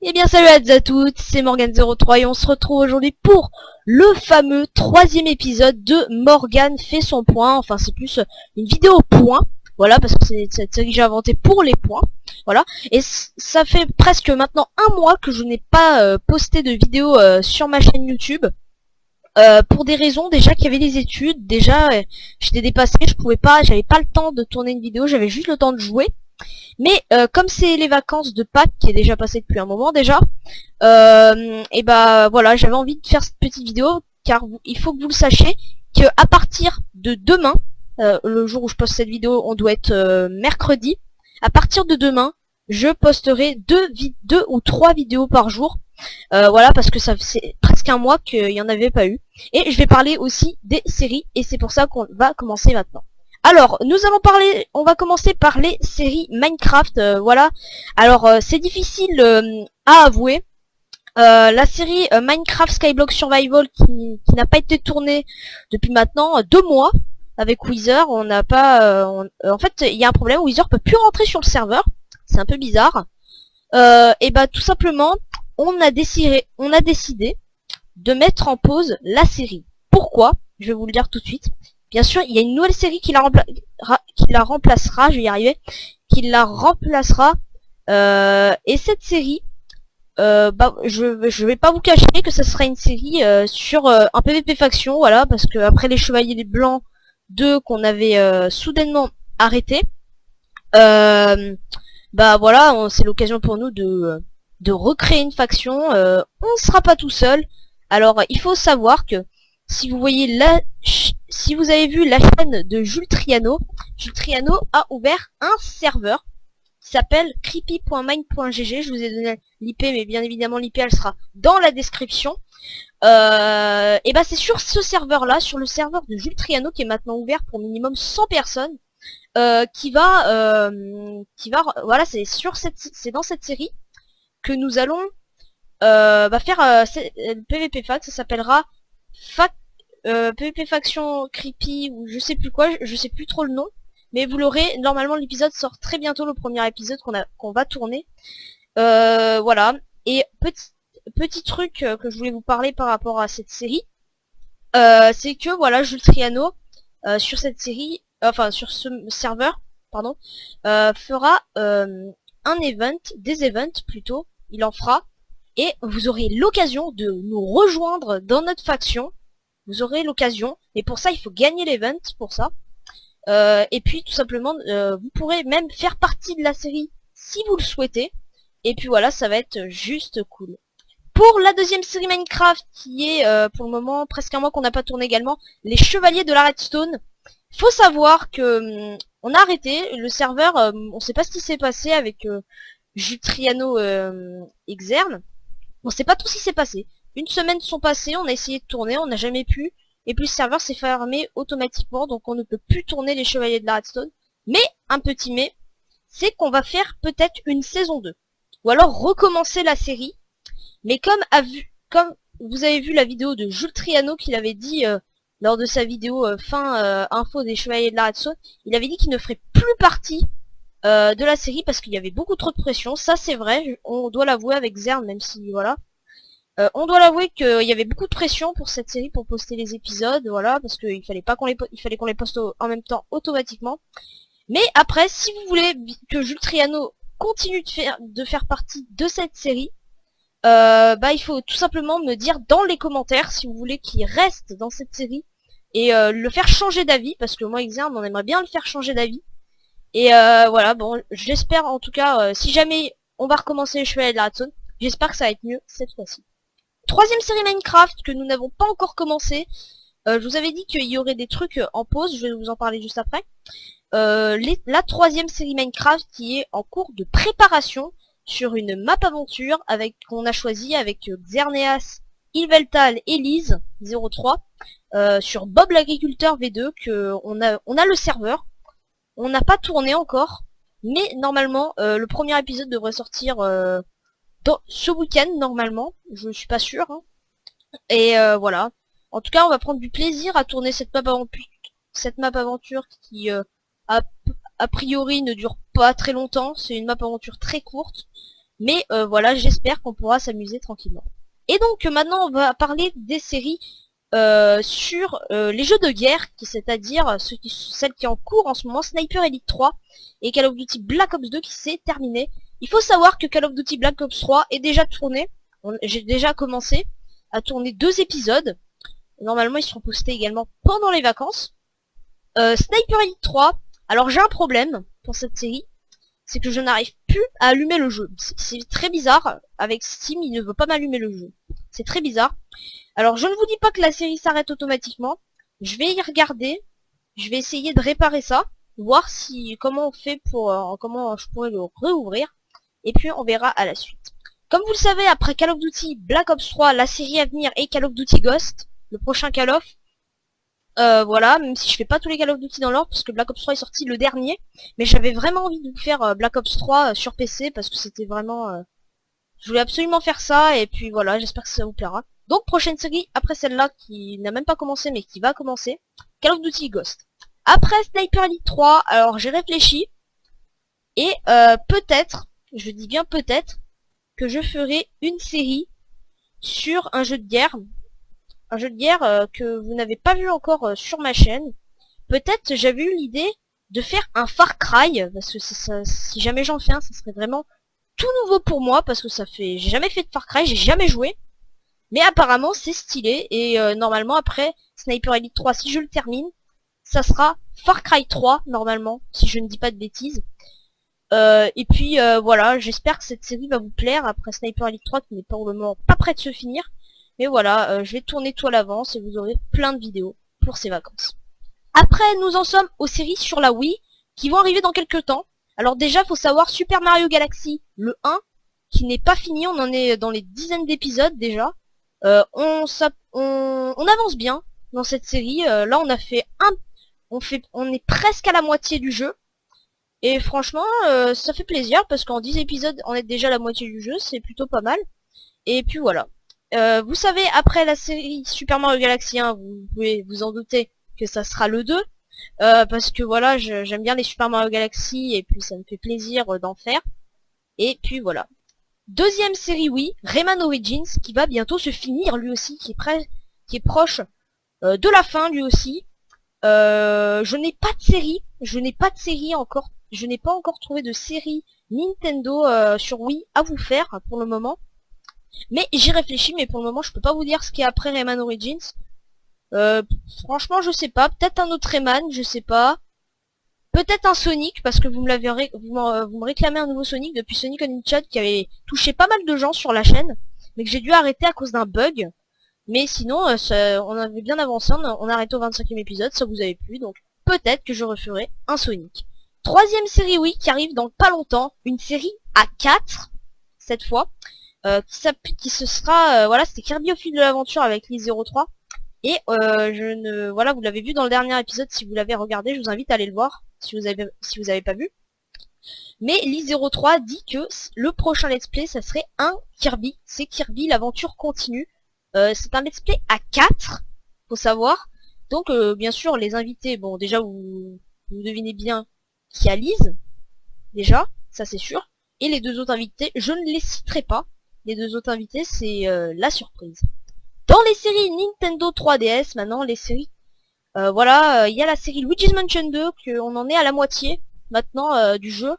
Eh bien salut à toutes, c'est Morgan03 et on se retrouve aujourd'hui pour le fameux 3e épisode de Morgan fait son point. Enfin c'est plus une vidéo point, voilà, parce que c'est cette série que j'ai inventée pour les points, voilà. Et ça fait presque maintenant un mois que je n'ai pas posté de vidéo sur ma chaîne YouTube. Pour des raisons, déjà qu'il y avait des études, déjà j'étais dépassée, j'avais pas le temps de tourner une vidéo, j'avais juste le temps de jouer. Mais comme c'est les vacances de Pâques qui est déjà passé depuis un moment déjà, et bah voilà, j'avais envie de faire cette petite vidéo car il faut que vous le sachiez que à partir de demain, le jour où je poste cette vidéo, on doit être mercredi. À partir de demain, je posterai deux ou trois vidéos par jour. Voilà, parce que ça c'est presque un mois qu'il n'y en avait pas eu. Et je vais parler aussi des séries et c'est pour ça qu'on va commencer maintenant. Alors, on va commencer par les séries Minecraft, voilà. Alors, c'est difficile à avouer. La série Minecraft Skyblock Survival qui n'a pas été tournée depuis maintenant 2 mois avec Wither, on n'a pas... en fait, il y a un problème, Wither peut plus rentrer sur le serveur, c'est un peu bizarre. Et bah tout simplement, on a décidé de mettre en pause la série. Pourquoi? Je vais vous le dire tout de suite. Bien sûr, il y a une nouvelle série qui la remplacera, je vais y arriver, et cette série, bah, je vais pas vous cacher que ça sera une série sur un PVP faction, voilà, parce que après les Chevaliers Blancs 2 qu'on avait soudainement arrêté, bah voilà, c'est l'occasion pour nous de recréer une faction. On ne sera pas tout seul. Alors, il faut savoir que si vous voyez si vous avez vu la chaîne de Jules Triano a ouvert un serveur qui s'appelle creepy.mine.gg. Je vous ai donné l'IP, mais bien évidemment l'IP elle sera dans la description. Et bah c'est sur ce serveur là, sur le serveur de Jules Triano qui est maintenant ouvert pour minimum 100 personnes, voilà, c'est dans cette série que nous allons faire PVP Fac. Ça s'appellera PVP Faction Creepy ou je sais plus quoi, je sais plus trop le nom, mais vous l'aurez, normalement l'épisode sort très bientôt, le premier épisode qu'on va tourner. Voilà, et petit truc que je voulais vous parler par rapport à cette série, c'est que voilà, Jules Triano sur cette série, enfin sur ce serveur, pardon, fera des events plutôt, il en fera, et vous aurez l'occasion de nous rejoindre dans notre faction. Vous aurez l'occasion, et pour ça il faut gagner l'event pour ça. Et puis tout simplement, vous pourrez même faire partie de la série si vous le souhaitez. Et puis voilà, ça va être juste cool. Pour la deuxième série Minecraft, qui est pour le moment presque un mois qu'on n'a pas tourné également, les Chevaliers de la Redstone. Faut savoir que on a arrêté le serveur, on sait pas ce qui s'est passé avec Jutriano Exerne. On sait pas tout ce qui s'est passé. Une semaine sont passées, on a essayé de tourner, on n'a jamais pu. Et puis le serveur s'est fermé automatiquement, donc on ne peut plus tourner les Chevaliers de la Redstone. Mais, un petit mais, c'est qu'on va faire peut-être une saison 2. Ou alors recommencer la série. Mais comme vous avez vu la vidéo de Jules Triano qu'il avait dit lors de sa vidéo fin info des Chevaliers de la Redstone, il avait dit qu'il ne ferait plus partie de la série parce qu'il y avait beaucoup trop de pression. Ça c'est vrai, on doit l'avouer avec Zern, même si voilà. On doit l'avouer qu'il y avait beaucoup de pression pour cette série pour poster les épisodes, voilà, parce qu'il fallait pas il fallait qu'on les poste en même temps automatiquement. Mais après, si vous voulez que Jules Triano continue de faire partie de cette série, bah il faut tout simplement me dire dans les commentaires si vous voulez qu'il reste dans cette série et le faire changer d'avis, parce que moi Exerne on aimerait bien le faire changer d'avis. Et voilà, bon, j'espère en tout cas, si jamais on va recommencer les Chevaliers de la Redstone, j'espère que ça va être mieux cette fois-ci. Troisième série Minecraft que nous n'avons pas encore commencé. Je vous avais dit qu'il y aurait des trucs en pause, je vais vous en parler juste après. La troisième série Minecraft qui est en cours de préparation sur une map aventure qu'on a choisi avec Xerneas, Ilveltal et Lise 03 sur Bob l'agriculteur V2 on a le serveur. On n'a pas tourné encore, mais normalement le premier épisode devrait sortir ce week-end normalement, je suis pas sûre, hein. Et voilà. En tout cas, on va prendre du plaisir à tourner cette map cette map aventure qui a, a priori ne dure pas très longtemps, c'est une map aventure très courte, mais voilà, j'espère qu'on pourra s'amuser tranquillement. Et donc maintenant on va parler des séries sur les jeux de guerre, c'est-à-dire celles qui en cours en ce moment, Sniper Elite 3 et Call of Duty Black Ops 2 qui s'est terminé. Il faut savoir que Call of Duty Black Ops 3 est déjà tourné, j'ai déjà commencé à tourner 2 épisodes, normalement ils seront postés également pendant les vacances. Sniper Elite 3, alors j'ai un problème pour cette série, c'est que je n'arrive plus à allumer le jeu. C'est très bizarre, avec Steam il ne veut pas m'allumer le jeu. C'est très bizarre. Alors je ne vous dis pas que la série s'arrête automatiquement, je vais y regarder, je vais essayer de réparer ça, voir si comment on fait pour comment je pourrais le réouvrir, et puis on verra à la suite. Comme vous le savez, après Call of Duty Black Ops 3, la série à venir est Call of Duty Ghost, le prochain Call of. Voilà, même si je fais pas tous les Call of Duty dans l'ordre, parce que Black Ops 3 est sorti le dernier, mais j'avais vraiment envie de vous faire Black Ops 3 sur PC, parce que c'était vraiment... je voulais absolument faire ça, et puis voilà, j'espère que ça vous plaira. Donc prochaine série, après celle-là, qui n'a même pas commencé, mais qui va commencer, Call of Duty Ghost. Après Sniper Elite 3, alors j'ai réfléchi, et peut-être, je dis bien peut-être, que je ferai une série sur un jeu de guerre, que vous n'avez pas vu encore sur ma chaîne. Peut-être j'avais eu l'idée de faire un Far Cry, parce que ça, si jamais j'en fais un, ça serait vraiment tout nouveau pour moi, parce que j'ai jamais fait de Far Cry, j'ai jamais joué. Mais apparemment c'est stylé, et normalement après Sniper Elite 3, si je le termine, ça sera Far Cry 3, normalement, si je ne dis pas de bêtises. Et puis voilà, j'espère que cette série va vous plaire, après Sniper Elite 3 qui n'est pour le moment pas près de se finir. Mais voilà, je vais tourner tout à l'avance et vous aurez plein de vidéos pour ces vacances. Après, nous en sommes aux séries sur la Wii, qui vont arriver dans quelques temps. Alors déjà, faut savoir Super Mario Galaxy, le 1, qui n'est pas fini, on en est dans les dizaines d'épisodes déjà. On avance bien dans cette série. Là, on a fait on est presque à la moitié du jeu. Et franchement, ça fait plaisir parce qu'en 10 épisodes, on est déjà à la moitié du jeu, c'est plutôt pas mal. Et puis voilà. Vous savez, après la série Super Mario Galaxy 1, vous pouvez vous en douter que ça sera le 2. Parce que voilà, j'aime bien les Super Mario Galaxy et puis ça me fait plaisir d'en faire. Et puis voilà. Deuxième série, oui, Rayman Origins, qui va bientôt se finir lui aussi, qui est proche de la fin lui aussi. Je n'ai pas de série encore, je n'ai pas encore trouvé de série Nintendo sur Wii à vous faire pour le moment. Mais j'y réfléchis, mais pour le moment je peux pas vous dire ce qui est après Rayman Origins. Franchement je sais pas, peut-être un autre Rayman, je sais pas. Peut-être un Sonic, parce que vous me réclamez un nouveau Sonic depuis Sonic Unleashed qui avait touché pas mal de gens sur la chaîne, mais que j'ai dû arrêter à cause d'un bug. Mais sinon, on avait bien avancé, on a arrêté au 25e épisode, ça vous avait plu, donc peut-être que je referai un Sonic. Troisième série, oui, qui arrive dans pas longtemps, une série à 4, cette fois, qui se sera, voilà, c'était Kirby au fil de l'aventure avec l'I-03, et voilà, vous l'avez vu dans le dernier épisode, si vous l'avez regardé, je vous invite à aller le voir, si vous avez pas vu. Mais l'I-03 dit que le prochain let's play, ça serait un Kirby, c'est Kirby, l'aventure continue. C'est un let's play à 4, faut savoir. Donc bien sûr les invités, bon déjà vous devinez bien qui a Lise, déjà, ça c'est sûr. Et les deux autres invités, je ne les citerai pas. Les deux autres invités, c'est la surprise. Dans les séries Nintendo 3DS, maintenant les séries, voilà, il y a la série Luigi's Mansion 2, qu'on en est à la moitié maintenant du jeu.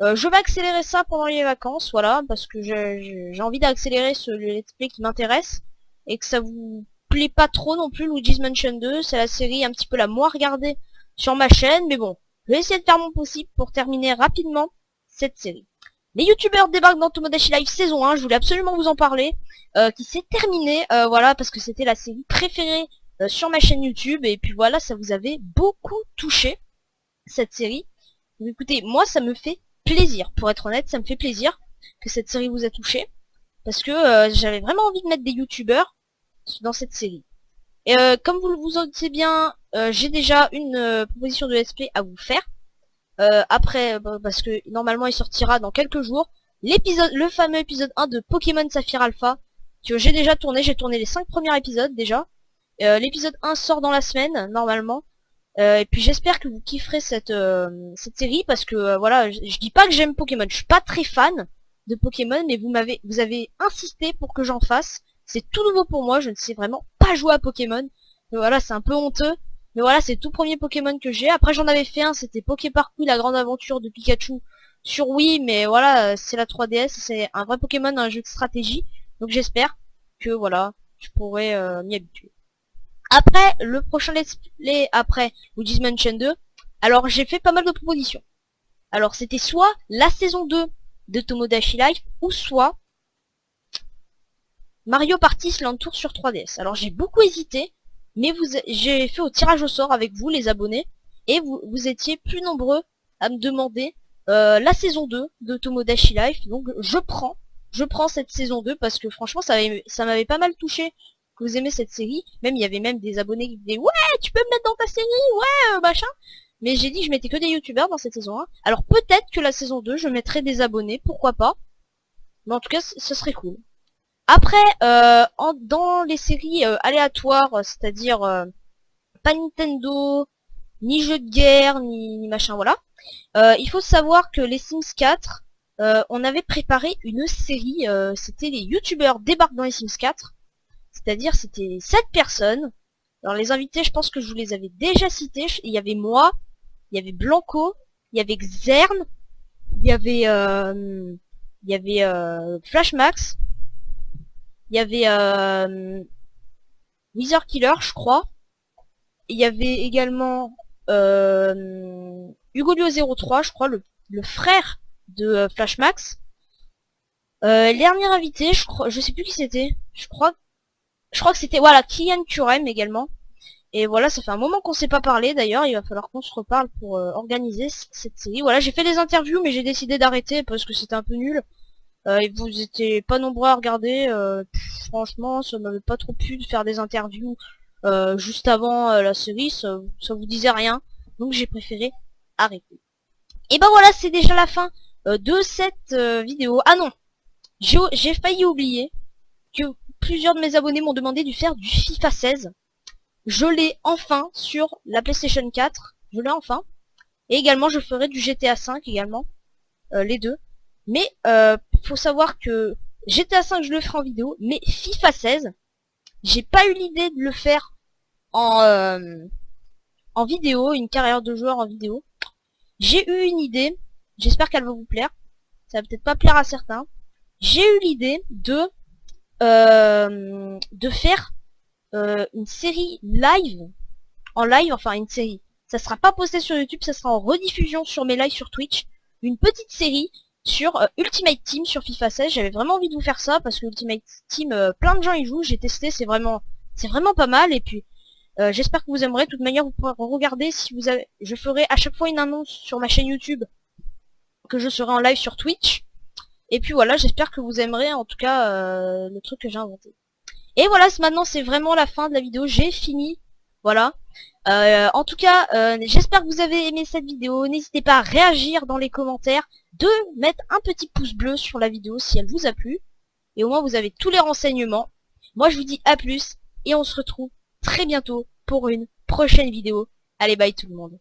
Je vais accélérer ça pendant les vacances, voilà, parce que j'ai envie d'accélérer le let's play qui m'intéresse. Et que ça vous plaît pas trop non plus, Luigi's Mansion 2, c'est la série un petit peu la moins regardée sur ma chaîne, mais bon, je vais essayer de faire mon possible pour terminer rapidement cette série. Les youtubeurs débarquent dans Tomodachi Life saison 1, je voulais absolument vous en parler, qui s'est terminée, voilà, parce que c'était la série préférée sur ma chaîne YouTube, et puis voilà, ça vous avait beaucoup touché, cette série. Donc écoutez, moi ça me fait plaisir, pour être honnête, ça me fait plaisir que cette série vous a touché. Parce que j'avais vraiment envie de mettre des youtubeurs dans cette série. Et comme vous en doutez bien, j'ai déjà une proposition de let's play à vous faire. Après, parce que normalement il sortira dans quelques jours, le fameux épisode 1 de Pokémon Saphir Alpha, que j'ai déjà tourné, j'ai tourné les 5 premiers épisodes déjà. L'épisode 1 sort dans la semaine, normalement. Et puis j'espère que vous kifferez cette série parce que voilà, je dis pas que j'aime Pokémon, je suis pas très fan de Pokémon, mais vous avez insisté pour que j'en fasse. C'est tout nouveau pour moi, je ne sais vraiment pas jouer à Pokémon. Voilà, c'est un peu honteux. Mais voilà, c'est le tout premier Pokémon que j'ai. Après j'en avais fait un, c'était Poképarkour, la grande aventure de Pikachu sur Wii, mais voilà, c'est la 3DS, c'est un vrai Pokémon, un jeu de stratégie. Donc j'espère que voilà, je pourrai m'y habituer. Après, le prochain let's play après Luigi's Mansion 2, alors j'ai fait pas mal de propositions. Alors c'était soit la saison 2 de Tomodachi Life, ou soit Mario Party Land Tour sur 3DS. Alors j'ai beaucoup hésité, mais j'ai fait au tirage au sort avec vous les abonnés, et vous étiez plus nombreux à me demander la saison 2 de Tomodachi Life, donc je prends cette saison 2 parce que franchement ça m'avait pas mal touché que vous aimez cette série. Même il y avait même des abonnés qui disaient ouais tu peux me mettre dans ta série, ouais machin. Mais j'ai dit que je mettais que des youtubeurs dans cette saison 1. Alors peut-être que la saison 2 je mettrai des abonnés, pourquoi pas. Mais en tout cas ce serait cool. Après dans les séries aléatoires, c'est-à-dire pas Nintendo, ni jeux de guerre, ni machin, voilà. Il faut savoir que les Sims 4, on avait préparé une série, c'était les youtubeurs débarquent dans les Sims 4. C'est-à-dire c'était 7 personnes. Alors les invités, je pense que je vous les avais déjà cités. Il y avait moi, il y avait Blanco, il y avait Xern, il y avait Flashmax, il y avait Wizard Killer, je crois. Il y avait également Hugolio03, je crois, le frère de Flashmax. Le dernier invité, je sais plus qui c'était. Je crois que c'était, voilà, Kian Kurem également. Et voilà, ça fait un moment qu'on s'est pas parlé d'ailleurs, il va falloir qu'on se reparle pour organiser cette série. Voilà, j'ai fait des interviews mais j'ai décidé d'arrêter parce que c'était un peu nul. Et vous étiez pas nombreux à regarder, franchement ça m'avait pas trop plu de faire des interviews juste avant la série, ça vous disait rien. Donc j'ai préféré arrêter. Et ben voilà, c'est déjà la fin de cette vidéo. Ah non, j'ai failli oublier que plusieurs de mes abonnés m'ont demandé de faire du FIFA 16. Je l'ai enfin sur la PlayStation 4. Je l'ai enfin. Et également, je ferai du GTA 5 également. Les deux. Mais, faut savoir que GTA 5, je le ferai en vidéo. Mais FIFA 16, j'ai pas eu l'idée de le faire en vidéo. Une carrière de joueur en vidéo. J'ai eu une idée. J'espère qu'elle va vous plaire. Ça va peut-être pas plaire à certains. J'ai eu l'idée de faire une série live, enfin une série. Ça sera pas posté sur YouTube, ça sera en rediffusion sur mes lives sur Twitch. Une petite série sur Ultimate Team sur FIFA 16. J'avais vraiment envie de vous faire ça parce que Ultimate Team, plein de gens y jouent. J'ai testé, c'est vraiment pas mal. Et puis j'espère que vous aimerez. De toute manière, vous pourrez regarder si vous avez. Je ferai à chaque fois une annonce sur ma chaîne YouTube que je serai en live sur Twitch. Et puis voilà, j'espère que vous aimerez en tout cas le truc que j'ai inventé. Et voilà, maintenant c'est vraiment la fin de la vidéo, j'ai fini. Voilà. En tout cas, j'espère que vous avez aimé cette vidéo. N'hésitez pas à réagir dans les commentaires, de mettre un petit pouce bleu sur la vidéo si elle vous a plu. Et au moins vous avez tous les renseignements. Moi je vous dis à plus, et on se retrouve très bientôt pour une prochaine vidéo. Allez, bye tout le monde.